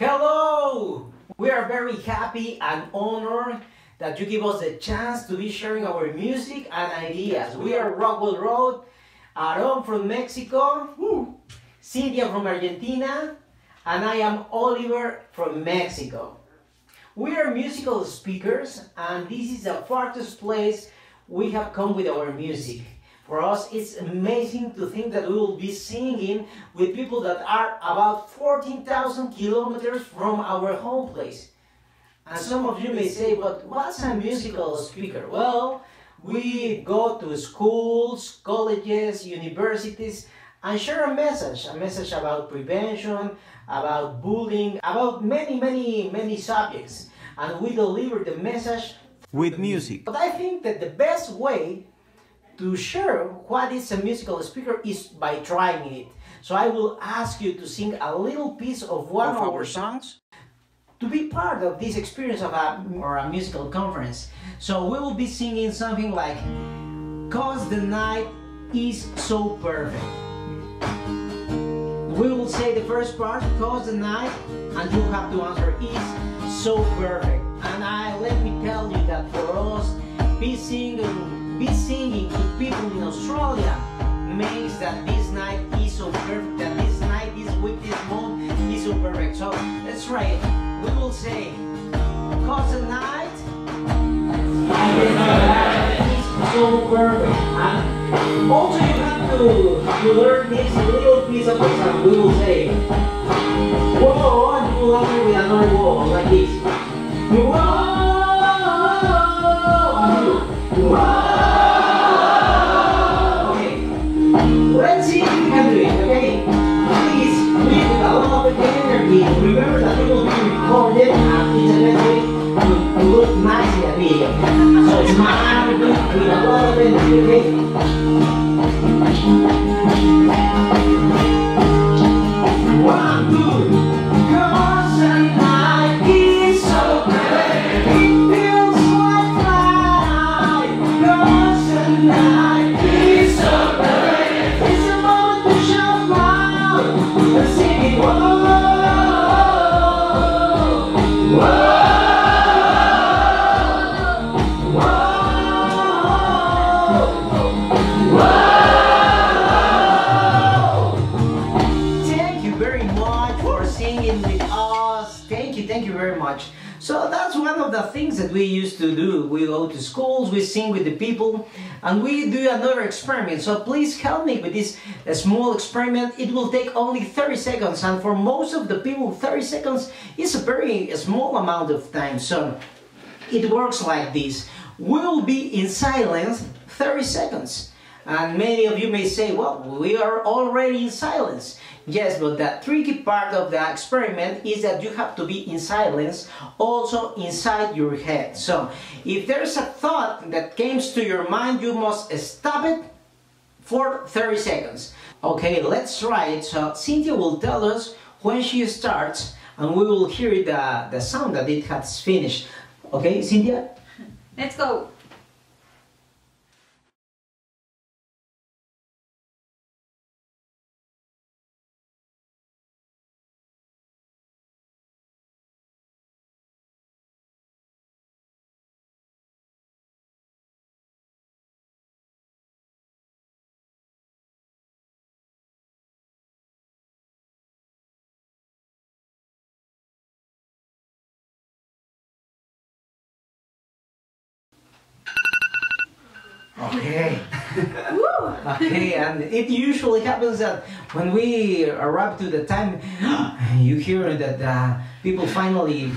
Hello! We are very happy and honored that you give us the chance to be sharing our music and ideas. We are Rockwell Road, Aaron from Mexico, Cynthia from Argentina, and I am Oliver from Mexico. We are musical speakers, and this is the farthest place we have come with our music. For us, it's amazing to think that we will be singing with people that are about 14,000 kilometers from our home place. And some of you may say, but what's a musical speaker? Well, we go to schools, colleges, universities, and share a message about prevention, about bullying, about many subjects. And we deliver the message with music. But I think that the best way to share what is a musical speaker is by trying it. So I will ask you to sing a little piece of one of our songs to be part of this experience of a musical conference. So we will be singing something like "'Cause the night is so perfect." We will say the first part, "'Cause the night," and you have to answer "is so perfect." And let me tell you that for us, be singing to people in Australia makes that this night is so perfect, that this night, this week, this month is so perfect. So let's try it. We will say, "'Cause the night is so perfect." And also you have to learn this little piece of the song. We will say, "Whoa," and you will answer with another whoa, like this. Whoa, whoa. Let's see if we can do it, okay? Please, with a lot of energy. Remember that it will be recorded and it's a better way to look nice in a video. So smile with a lot of energy, okay? 1, 2. 'Cause the night is so perfect, it feels like flight. 'Cause the night is so perfect, it's a moment to shout loud and sing it. Whoa, whoa, whoa, whoa. Thank you very much for singing with us. Thank you very much. So that's one of the things that we used to do. We go to schools, we sing with the people, and we do another experiment. So please help me with this small experiment. It will take only 30 seconds, and for most of the people, 30 seconds is a very small amount of time. So it works like this. We'll be in silence 30 seconds. And many of you may say, well, we are already in silence. Yes, but the tricky part of the experiment is that you have to be in silence also inside your head. So if there's a thought that comes to your mind, you must stop it for 30 seconds. Okay, let's try it. So Cynthia will tell us when she starts, and we will hear the sound that it has finished. Okay, Cynthia? Let's go. Okay. Okay, and it usually happens that when we arrive to the time, you hear that people finally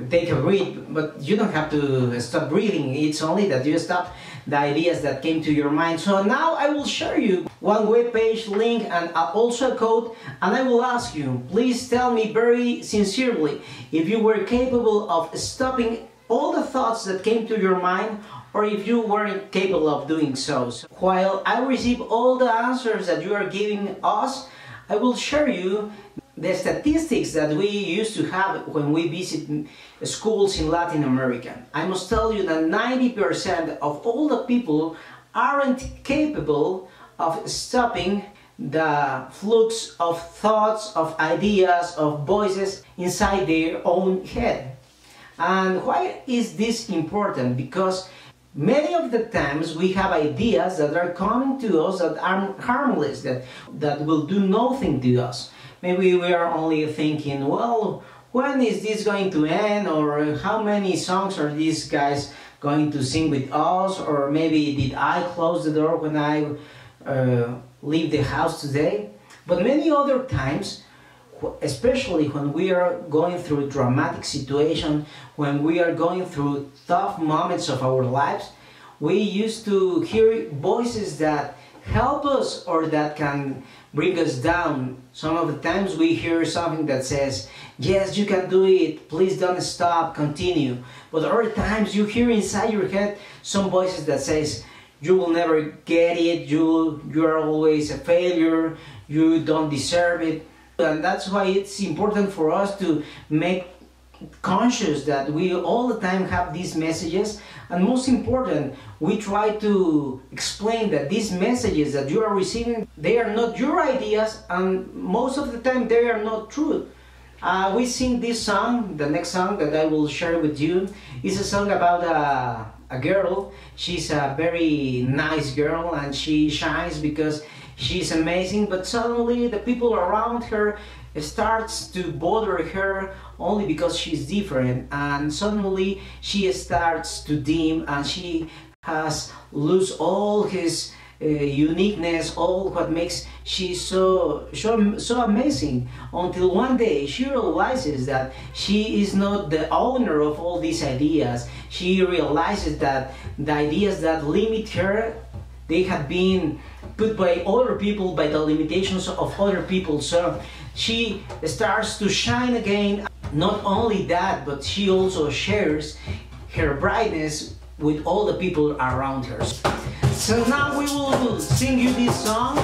take a breath, but you don't have to stop breathing. It's only that you stop the ideas that came to your mind. So now I will share you one web page link and also a code, and I will ask you, please tell me very sincerely if you were capable of stopping all the thoughts that came to your mind, or if you weren't capable of doing so. So while I receive all the answers that you are giving us, I will share you the statistics that we used to have when we visit schools in Latin America. I must tell you that 90% of all the people aren't capable of stopping the flux of thoughts, of ideas, of voices inside their own head. And why is this important? Because many of the times we have ideas that are coming to us that are harmless, that will do nothing to us. Maybe we are only thinking, well, when is this going to end? Or how many songs are these guys going to sing with us? Or maybe did I close the door when I leave the house today? But many other times, especially when we are going through a dramatic situation, when we are going through tough moments of our lives, we used to hear voices that help us or that can bring us down. Some of the times we hear something that says, yes, you can do it, please don't stop, continue. But other times you hear inside your head some voices that says, you will never get it, you are always a failure, you don't deserve it. And that's why it's important for us to make conscious that we all the time have these messages, and most important, we try to explain that these messages that you are receiving, they are not your ideas, and most of the time they are not true. We sing this song, the next song that I will share with you is a song about a girl. She's a very nice girl and she shines because she's amazing, but suddenly the people around her starts to bother her only because she's different, and suddenly she starts to dim and she has lose all his uniqueness, all what makes she so amazing, until one day she realizes that she is not the owner of all these ideas. She realizes that the ideas that limit her, they have been put by other people, by the limitations of other people. So she starts to shine again. Not only that, but she also shares her brightness with all the people around her. So now we will sing you this song.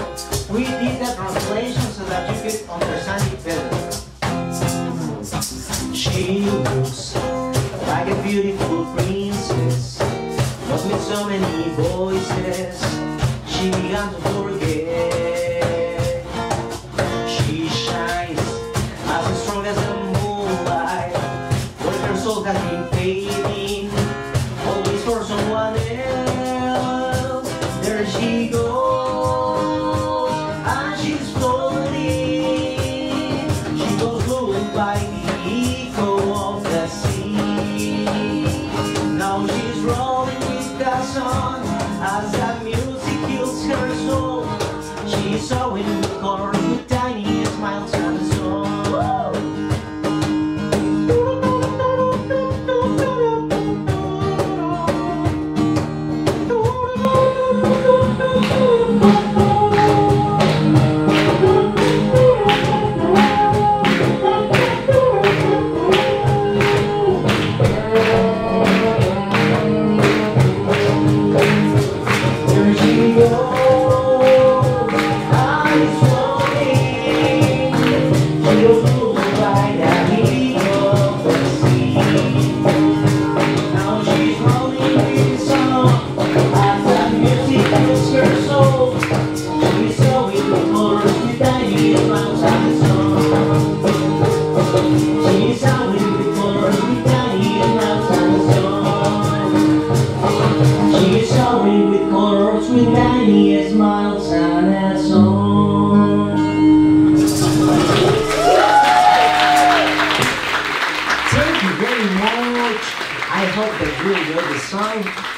We did a translation so that you could understand it better. She looks like a beautiful princess, but with so many voices, she began to forget. She shines as strong as the moonlight, where her soul has been fading, always for someone else. There she goes, and she's floating. She goes lulled by the echo of the sea. Now she's rolling with the sun as that music kills her soul. She's sewing with color, with tiny smiles and a song.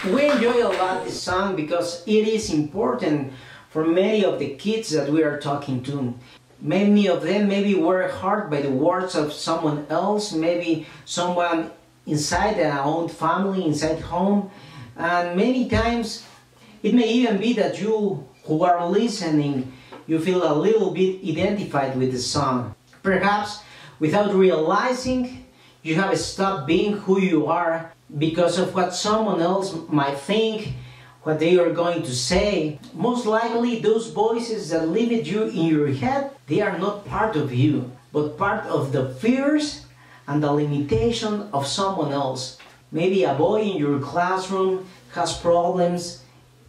We enjoy a lot this song because it is important for many of the kids that we are talking to. Many of them maybe were hurt by the words of someone else, maybe someone inside their own family, inside home, and many times it may even be that you who are listening, you feel a little bit identified with the song. Perhaps without realizing, you have stopped being who you are because of what someone else might think, what they are going to say. Most likely those voices that limit you in your head, they are not part of you, but part of the fears and the limitation of someone else. Maybe a boy in your classroom has problems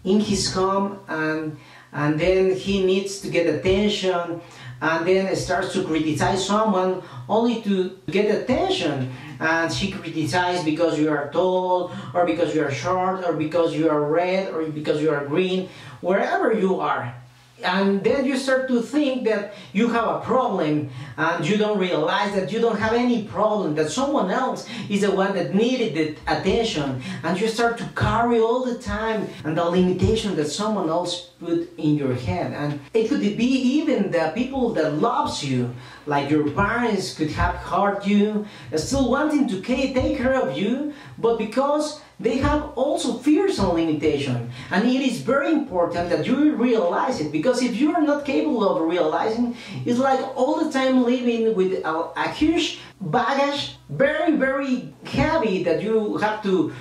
in his home, and and then he needs to get attention, and then starts to criticize someone only to get attention. And she criticizes because you are tall, or because you are short, or because you are red, or because you are green, wherever you are. And then you start to think that you have a problem, and you don't realize that you don't have any problem, that someone else is the one that needed the attention, and you start to carry all the time and the limitation that someone else put in your head. And it could be even the people that loves you, like your parents could have hurt you, still wanting to take care of you, but because they have also fears and limitation. And it is very important that you realize it, because if you are not capable of realizing, it's like all the time living with a huge baggage, very heavy, that you have to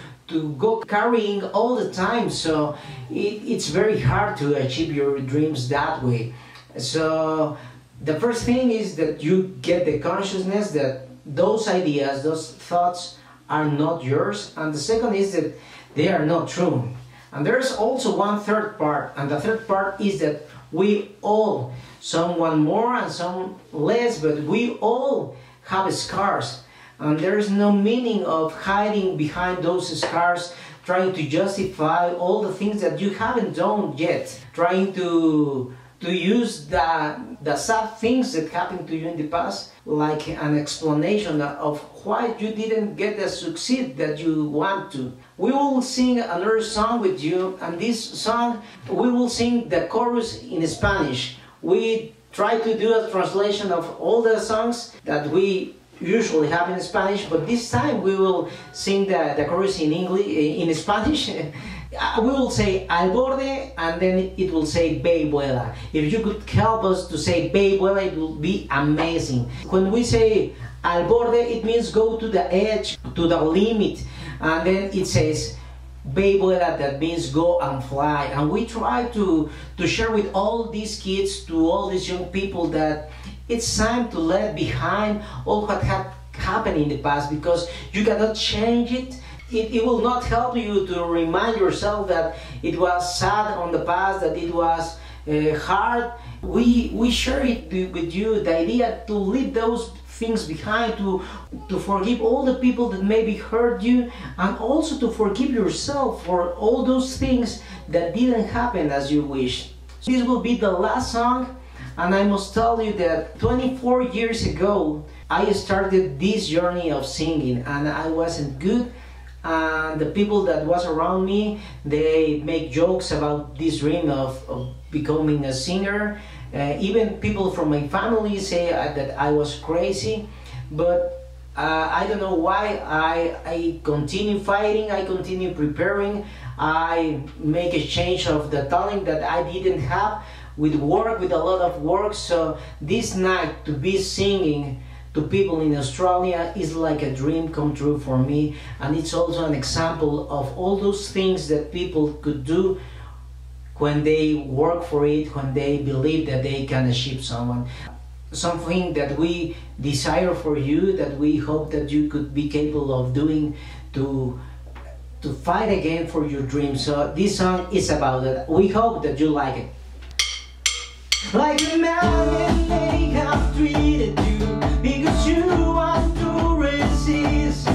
go carrying all the time. So it's very hard to achieve your dreams that way. So the first thing is that you get the consciousness that those ideas, those thoughts are not yours, and the second is that they are not true. And there's also one third part, and the third part is that we all, someone more and some less, but we all have scars, and there's no meaning of hiding behind those scars, trying to justify all the things that you haven't done yet, trying to use the sad things that happened to you in the past like an explanation of why you didn't get the succeed that you want to. We will sing another song with you, and this song we will sing the chorus in Spanish. We try to do a translation of all the songs that we usually have in Spanish, but this time we will sing the chorus in English, in Spanish. We will say al borde, and then it will say ve y vuela. If you could help us to say ve y vuela, it will be amazing. When we say al borde, it means go to the edge, to the limit, and then it says ve y vuela, that means go and fly. And we try to share with all these kids, to all these young people, that it's time to let behind all what had happened in the past, because you cannot change it. It will not help you to remind yourself that it was sad on the past, that it was hard. We share it with you, the idea to leave those things behind, to forgive all the people that maybe hurt you, and also to forgive yourself for all those things that didn't happen as you wish. This will be the last song, and I must tell you that 24 years ago I started this journey of singing, and I wasn't good. And the people that was around me, they make jokes about this dream of becoming a singer. Even people from my family say that I was crazy, but I don't know why. I continue fighting, I continue preparing, I make a change of the talent that I didn't have with work, with a lot of work. So this night to be singing to people in Australia is like a dream come true for me, and it's also an example of all those things that people could do when they work for it, when they believe that they can achieve something that we desire for you, that we hope that you could be capable of doing to fight again for your dreams. So this song is about that. We hope that you like it. Like a man they have treated you, because you want to resist.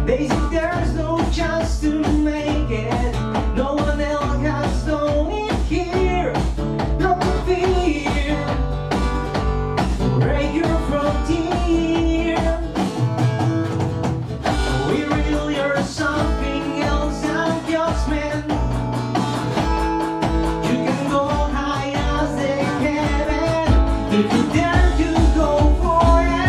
They say there's no chance to make it, no one else has done it here. Not to fear, break your frontier. We really are something else than just men. You can go high as the heaven if you dare to go for it.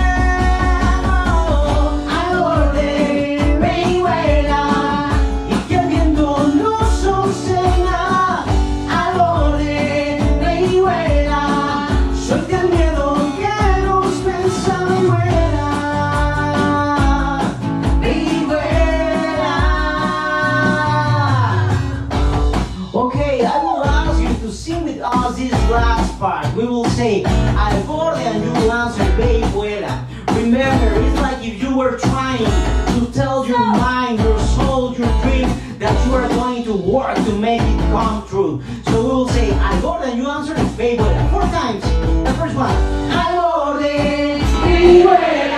Last part, we will say al borde and you will answer ve y vuela. Remember, it's like if you were trying to tell your mind, your soul, your dream that you are going to work to make it come true. So we will say, al borde, and you answer, ve y vuela. 4 times. The first one, al borde, y vuela.